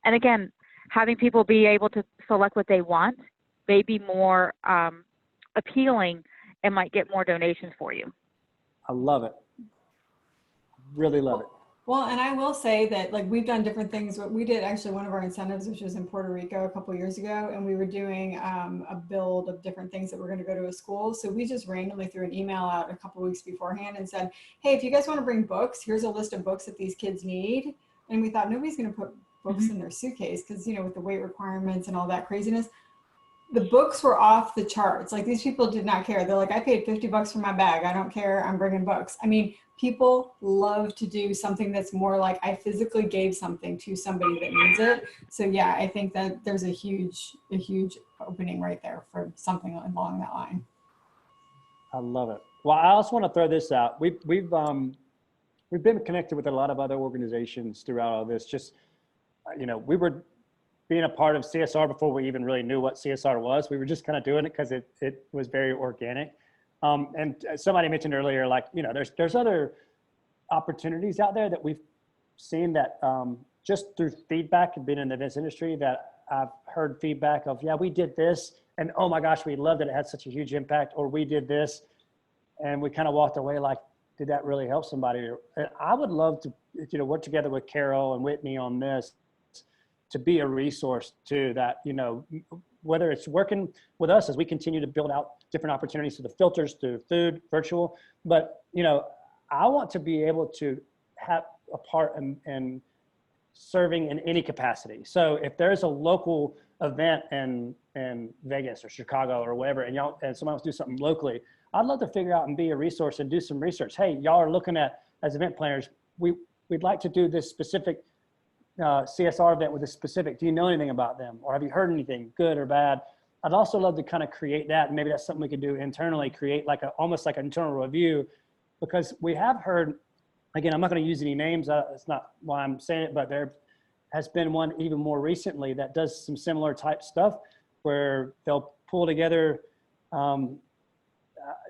And again, having people be able to select what they want may be more appealing and might get more donations for you. I love it. Really love it. Well, and I will say that, like, we've done different things. We did actually one of our incentives, which was in Puerto Rico a couple of years ago, and we were doing a build of different things that were going to go to a school. So we just randomly threw an email out a couple of weeks beforehand and said, hey, if you guys want to bring books, here's a list of books that these kids need. And we thought nobody's going to put books in their suitcase, because, with the weight requirements and all that craziness. The books were off the charts. Like, these people did not care. They're like, I paid $50 for my bag. I don't care. I'm bringing books. I mean, people love to do something that's more like, I physically gave something to somebody that needs it. So yeah, I think that there's a huge opening right there for something along that line. I love it. Well, I also want to throw this out. We've been connected with a lot of other organizations throughout all this. Just, we were being a part of CSR before we even really knew what CSR was. We were just kind of doing it because it was very organic. And somebody mentioned earlier, like, there's other opportunities out there that we've seen that just through feedback and being in the events industry, that I've heard feedback of, yeah, we did this, and oh my gosh, we loved it. It had such a huge impact. Or we did this, and we kind of walked away like, did that really help somebody? And I would love to, work together with Carol and Whitney on this, to be a resource too, that, whether it's working with us as we continue to build out different opportunities through the filters, through food, virtual, but, I want to be able to have a part in serving in any capacity. So if there's a local event in Vegas or Chicago or wherever, and someone wants to do something locally, I'd love to figure out and be a resource and do some research. Hey, y'all are looking at, as event planners, we'd like to do this specific CSR event with a specific, do you know anything about them? Or have you heard anything good or bad? I'd also love to kind of create that. And maybe that's something we could do internally, create almost like an internal review, because we have heard, again, I'm not going to use any names. That's not why I'm saying it, but there has been one even more recently that does some similar type stuff where they'll pull together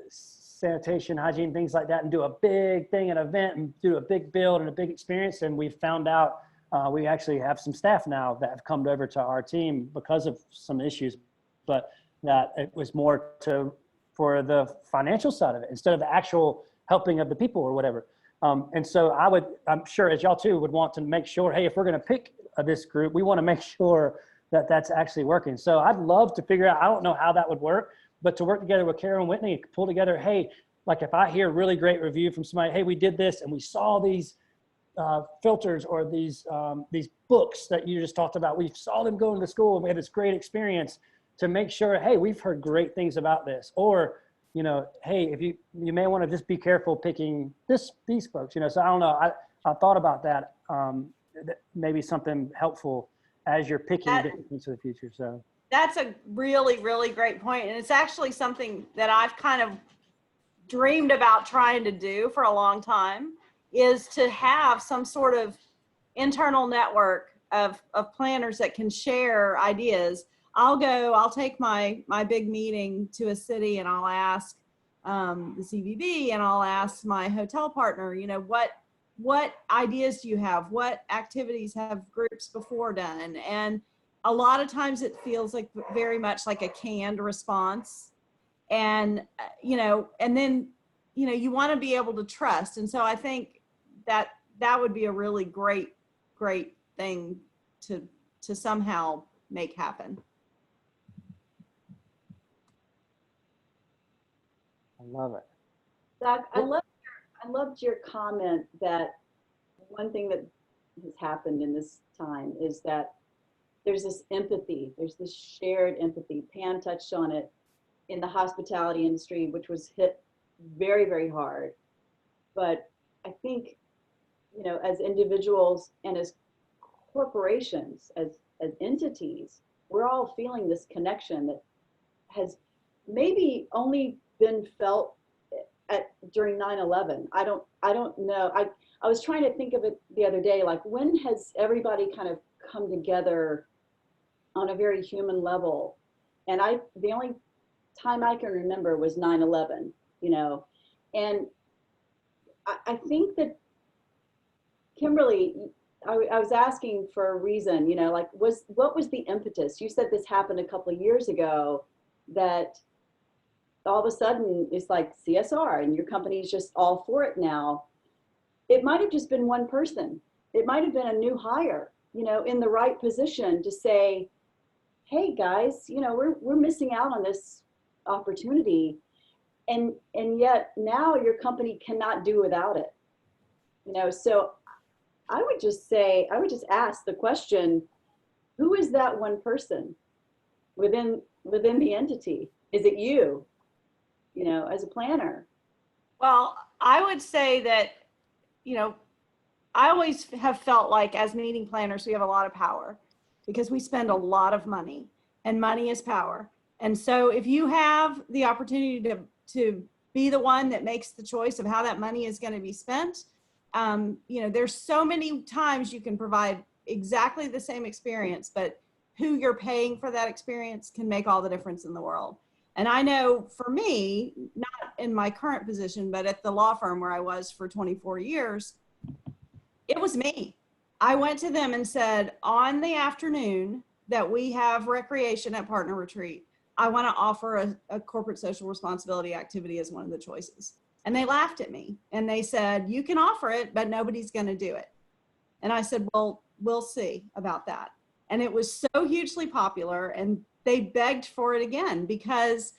sanitation, hygiene, things like that, and do a big thing, an event, and do a big build and a big experience. And we found out we actually have some staff now that have come over to our team because of some issues, but that it was more for the financial side of it instead of the actual helping of the people or whatever. And so I'm sure as y'all too would want to make sure, hey, if we're going to pick this group, we want to make sure that that's actually working. So I'd love to figure out, I don't know how that would work, but to work together with Carol and Whitney, pull together, hey, like if I hear a really great review from somebody, hey, we did this and we saw these filters or these books that you just talked about, we saw them go into school and we had this great experience, to make sure, hey, we've heard great things about this. Or, hey, if you may want to just be careful picking these folks, so I don't know. I thought about that, maybe something helpful as you're picking different things for the future. So that's a really, really great point. And it's actually something that I've kind of dreamed about trying to do for a long time, is to have some sort of internal network of planners that can share ideas. I'll take my big meeting to a city and I'll ask the CVB and I'll ask my hotel partner, what ideas do you have? What activities have groups before done? And a lot of times it feels like very much like a canned response. And, and then, you want to be able to trust. And so I think that would be a really great thing to somehow make happen. I love it. Doug, I loved your comment that one thing that has happened in this time is that there's this empathy, there's this shared empathy. Pam touched on it in the hospitality industry, which was hit very, very hard. But I think, as individuals and as corporations, as entities, we're all feeling this connection that has maybe only been felt during 9/11. I don't know. I was trying to think of it the other day, like when has everybody kind of come together on a very human level? And the only time I can remember was 9/11, and I think that Kimberly, I was asking for a reason, like what was the impetus? You said this happened a couple of years ago, that all of a sudden it's like CSR and your company is just all for it now. It might have just been one person. It might have been a new hire, in the right position to say, hey guys, we're missing out on this opportunity. And yet now your company cannot do without it. So I would just ask the question, who is that one person within the entity? Is it you? As a planner? Well, I would say that, I always have felt like as meeting planners, we have a lot of power because we spend a lot of money, and money is power. And so if you have the opportunity to be the one that makes the choice of how that money is going to be spent, there's so many times you can provide exactly the same experience, but who you're paying for that experience can make all the difference in the world. And I know for me, not in my current position, but at the law firm where I was for 24 years, It was me. I went to them and said, on the afternoon that we have recreation at Partner Retreat, I want to offer a corporate social responsibility activity as one of the choices. And they laughed at me and they said, you can offer it, but nobody's going to do it. And I said, well, we'll see about that. And it was so hugely popular and they begged for it again because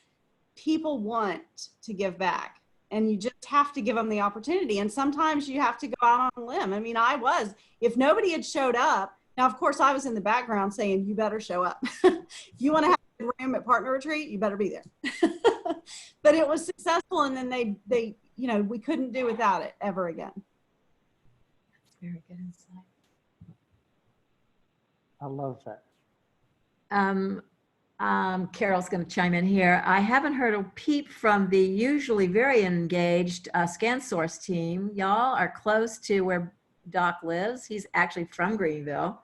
people want to give back and you just have to give them the opportunity. And sometimes you have to go out on a limb. I mean, if nobody had showed up, now of course I was in the background saying, you better show up. If you want to have a room at Partner Retreat, you better be there. But it was successful. And then they, you know, we couldn't do without it ever again. That's very good insight. I love that. Carol's going to chime in here. I haven't heard a peep from the usually very engaged ScanSource team. Y'all are close to where Doc lives. He's actually from Greenville.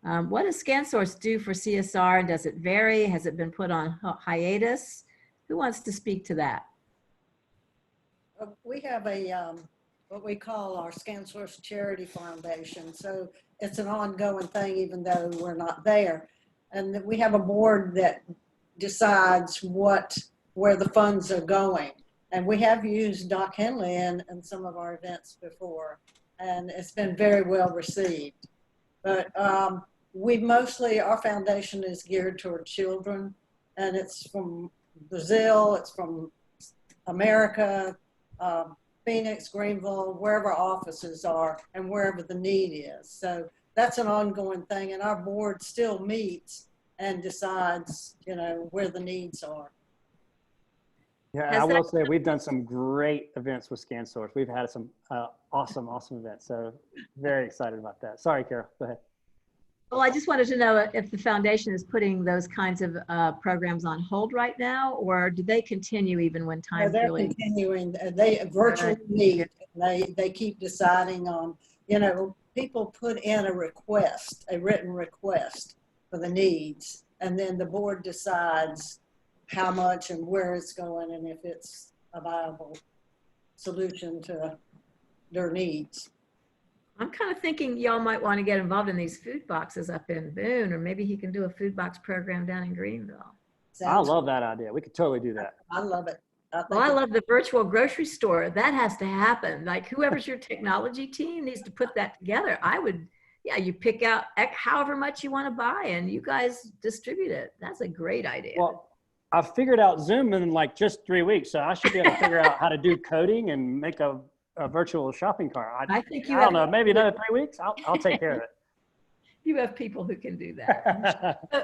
What does ScanSource do for CSR and does it vary? Has it been put on hiatus? Who wants to speak to that? We have a what we call our ScanSource Charity Foundation. So it's an ongoing thing, even though we're not there. And we have a board that decides where the funds are going. And we have used Doc Hendley in some of our events before, and it's been very well received. But our foundation is geared toward children, and it's from Brazil, it's from America, Phoenix, Greenville, wherever offices are and wherever the need is. So that's an ongoing thing, and our board still meets and decides, you know, where the needs are. Yeah, I will say we've done some great events with ScanSource. We've had some awesome events. So very excited about that. Sorry, Carol, go ahead. Well, I just wanted to know if the foundation is putting those kinds of programs on hold right now, or do they continue even when times really? They're continuing. They virtually meet. They keep deciding on, you know, people put in a written request for the needs, and then the board decides how much and where it's going and if it's a viable solution to their needs. I'm kind of thinking y'all might want to get involved in these food boxes up in Boone, or maybe he can do a food box program down in Greenville. I love that idea. We could totally do that. I love it. Well, I love the virtual grocery store. That has to happen. Like whoever's your technology team needs to put that together. You pick out however much you want to buy and you guys distribute it. That's a great idea. Well, I figured out Zoom in like just 3 weeks. So I should be able to figure out how to do coding and make a virtual shopping cart. I don't know, maybe another 3 weeks. I'll take care of it. You have people who can do that.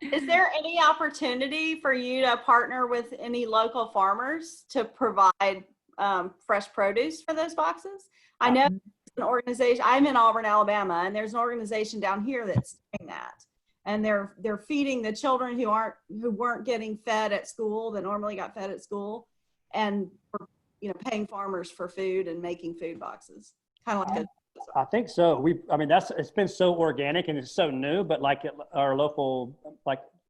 Is there any opportunity for you to partner with any local farmers to provide fresh produce for those boxes? I know an organization, I'm in Auburn, Alabama, and there's an organization down here that's doing that. And they're feeding the children who weren't getting fed at school, that normally got fed at school, and paying farmers for food and making food boxes. Kind of like I think so. It's been so organic and it's so new, but like our local,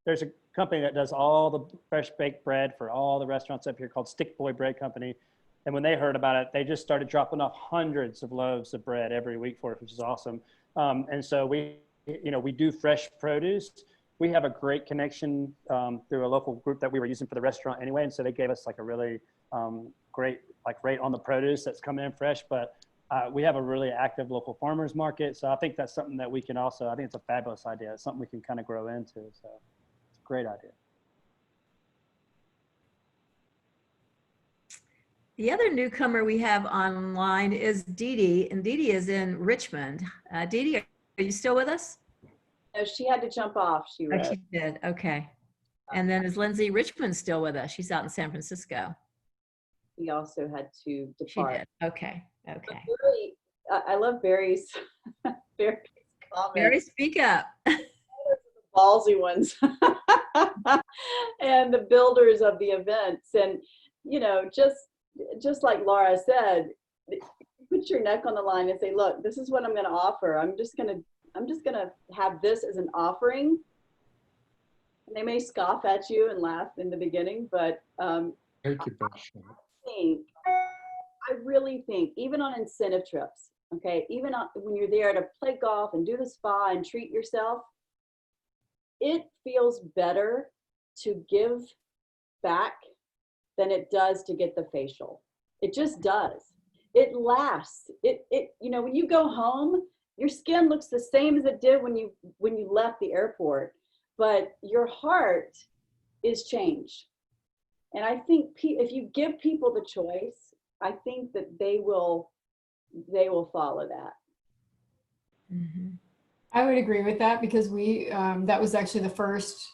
there's a company that does all the fresh baked bread for all the restaurants up here called Stick Boy Bread Company. And when they heard about it, they just started dropping off hundreds of loaves of bread every week for us, which is awesome. And so we do fresh produce. We have a great connection through a local group that we were using for the restaurant anyway. And so they gave us like a really great rate on the produce that's coming in fresh. But we have a really active local farmers market. So I think that's something that we can also, I think it's a fabulous idea. It's something we can kind of grow into. So it's a great idea. The other newcomer we have online is Dee Dee, and Dee Dee is in Richmond. Dee Dee, are you still with us? No, she had to jump off. She did. Okay. And then is Lindsay Richmond still with us? She's out in San Francisco. He also had to depart. She did. Okay. Okay. I love Barry's comments. Barry, speak up. Ballsy ones. And the builders of the events. And, just like Laura said, put your neck on the line and say, look, this is what I'm going to offer. I'm just going to have this as an offering. And they may scoff at you and laugh in the beginning, but I I really think even on incentive trips, okay, even when you're there to play golf and do the spa and treat yourself, it feels better to give back than it does to get the facial. It just does. It lasts. You know, when you go home, your skin looks the same as it did when you left the airport, but your heart is changed. And I think if you give people the choice, I think that they will follow that. Mm-hmm. I would agree with that because we that was actually the first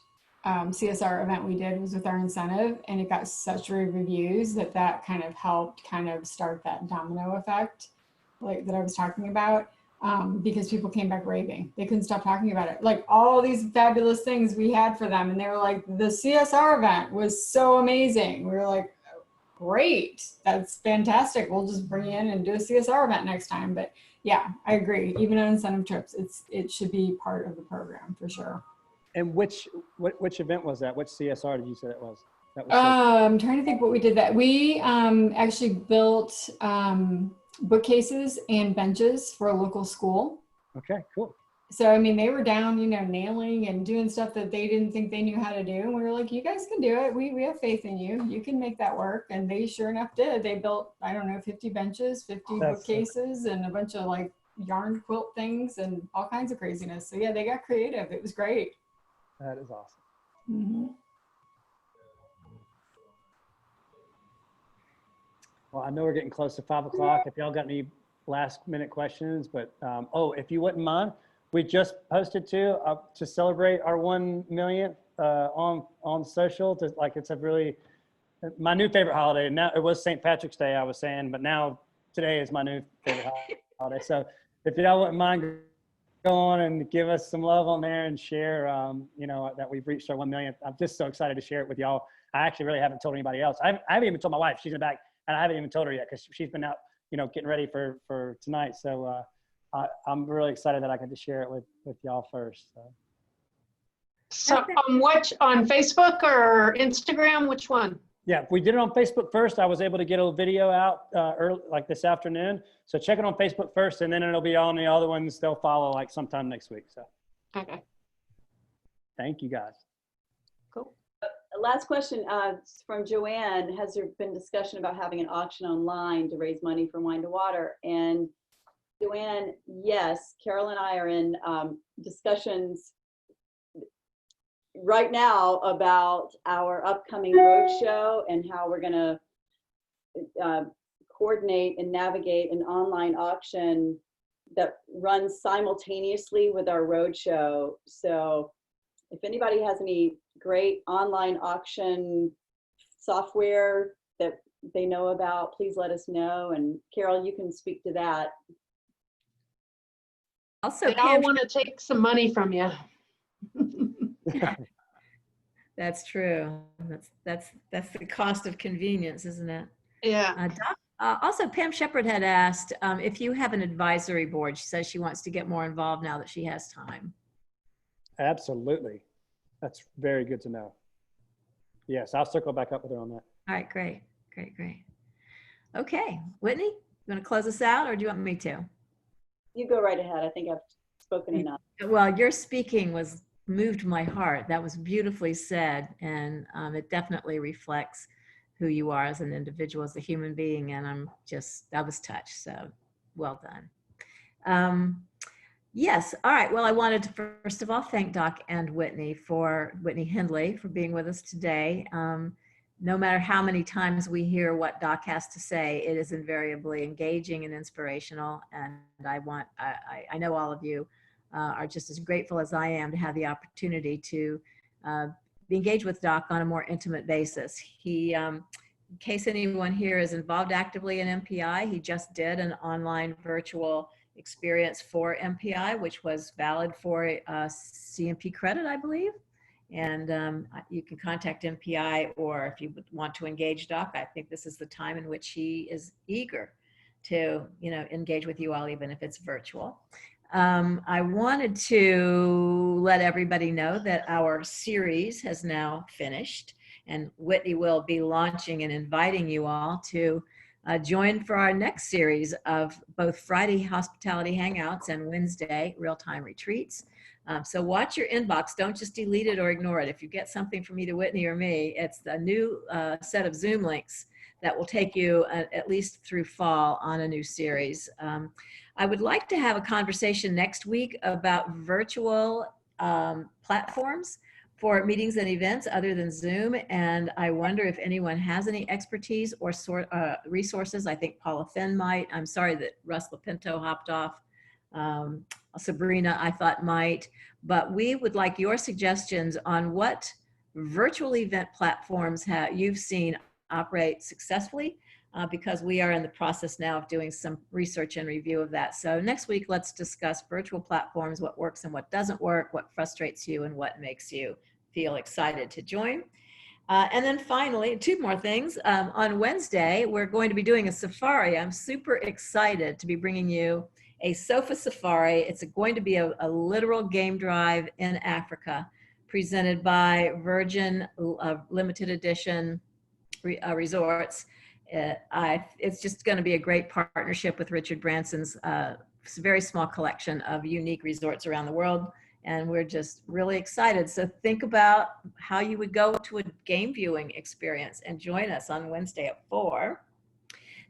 CSR event we did was with our incentive, and it got such rave reviews that kind of helped kind of start that domino effect like that I was talking about, because people came back raving. They couldn't stop talking about it. Like all these fabulous things we had for them, and they were like, the CSR event was so amazing. We were like, great, that's fantastic. We'll just bring you in and do a CSR event next time. But yeah, I agree. Even on incentive trips, it should be part of the program for sure. And which event was that? Which CSR did you say that was? I'm trying to think what we did that. We actually built bookcases and benches for a local school. Okay, cool. So, I mean, they were down, you know, nailing and doing stuff that they didn't think they knew how to do. And we were like, you guys can do it. We have faith in you. You can make that work. And they sure enough did. They built, I don't know, 50 benches, 50 bookcases, and a bunch of like yarn quilt things and all kinds of craziness. So yeah, they got creative. It was great. That is awesome. Mm-hmm. Well, I know we're getting close to 5 o'clock. If y'all got any last minute questions, but oh, if you wouldn't mind, we just posted to celebrate our 1 millionth on social. It's a really my new favorite holiday. Now it was St. Patrick's Day, I was saying, but now today is my new favorite holiday. So if y'all wouldn't mind, go on and give us some love on there and share, you know, that we've reached our 1 millionth. I'm just so excited to share it with y'all. I actually really haven't told anybody else. I haven't even told my wife. She's in the back, and I haven't even told her yet because she's been out, you know, getting ready for tonight. So I'm really excited that I get to share it with y'all first. So on Facebook or Instagram, which one? Yeah, we did it on Facebook first. I was able to get a video out early, like this afternoon. So check it on Facebook first, and then it'll be on the other ones. They'll follow like sometime next week. So okay. Thank you guys. Cool. Last question from Joanne. Has there been discussion about having an auction online to raise money for Wine to Water? And Joanne, yes, Carol and I are in discussions right now about our upcoming roadshow and how we're going to coordinate and navigate an online auction that runs simultaneously with our roadshow. So if anybody has any great online auction software that they know about, please let us know. And Carol, you can speak to that. Also, they all want to take some money from you. That's true. That's the cost of convenience, isn't it? Yeah. Also, Pam Shepard had asked if you have an advisory board. She says she wants to get more involved now that she has time. Absolutely. That's very good to know. Yes, I'll circle back up with her on that. All right, great. Okay, Whitney, you want to close us out, or do you want me to? You go right ahead. I think I've spoken enough. Well, your speaking moved my heart. That was beautifully said, and it definitely reflects who you are as an individual, as a human being, and I was touched, so well done. Yes, all right, well, I wanted to first of all thank Doc and Whitney Hendley for being with us today. No matter how many times we hear what Doc has to say, it is invariably engaging and inspirational, and I know all of you are just as grateful as I am to have the opportunity to be engaged with Doc on a more intimate basis. He, in case anyone here is involved actively in MPI, he just did an online virtual experience for MPI, which was valid for CMP credit, I believe. And you can contact MPI, or if you want to engage Doc, I think this is the time in which he is eager to, engage with you all, even if it's virtual. I wanted to let everybody know that our series has now finished, and Whitney will be launching and inviting you all to Join for our next series of both Friday hospitality hangouts and Wednesday real-time retreats. So watch your inbox. Don't just delete it or ignore it. If you get something from either Whitney or me, it's the new set of Zoom links that will take you at least through fall on a new series. I would like to have a conversation next week about virtual platforms for meetings and events other than Zoom. And I wonder if anyone has any expertise or resources. I think Paula Finn might. I'm sorry that Russ Lapinto hopped off. Sabrina, I thought might. But we would like your suggestions on what virtual event platforms you've seen operate successfully, because we are in the process now of doing some research and review of that. So next week, let's discuss virtual platforms, what works and what doesn't work, what frustrates you and what makes you feel excited to join. And then finally, two more things. On Wednesday, we're going to be doing a safari. I'm super excited to be bringing you a sofa safari. It's going to be a literal game drive in Africa, presented by Virgin Limited Edition Resorts. It's just going to be a great partnership with Richard Branson's very small collection of unique resorts around the world. And we're just really excited. So think about how you would go to a game viewing experience and join us on Wednesday at 4.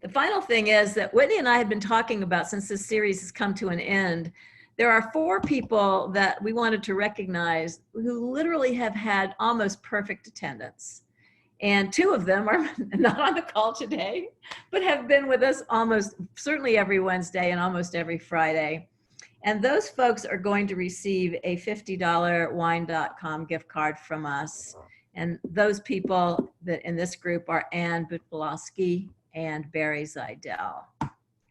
The final thing is that Whitney and I have been talking about, since this series has come to an end, there are 4 people that we wanted to recognize who literally have had almost perfect attendance. And 2 of them are not on the call today, but have been with us almost certainly every Wednesday and almost every Friday. And those folks are going to receive a $50 wine.com gift card from us. And those people that in this group are Ann Butbolowski and Barry Zidell,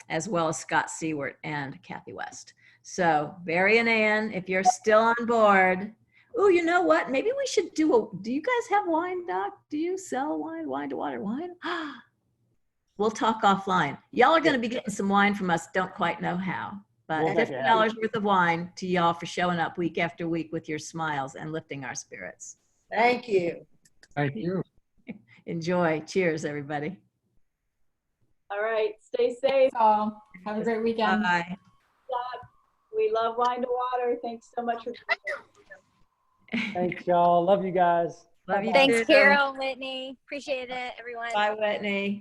as well as Scott Seward and Kathy West. So Barry and Ann, if you're still on board, oh, you know what? Maybe we should do you guys have wine, Doc? Do you sell wine, wine to water wine? We'll talk offline. Y'all are going to be getting some wine from us. Don't quite know how, but $50 worth of wine to y'all for showing up week after week with your smiles and lifting our spirits. Thank you. Thank you. Enjoy. Cheers, everybody. All right. Stay safe. Have a great weekend. Bye. We love Wine to Water. Thanks so much for coming. Thanks, y'all. Love you guys. Love you. Thanks, too. Carol, Whitney. Appreciate it, everyone. Bye, Whitney.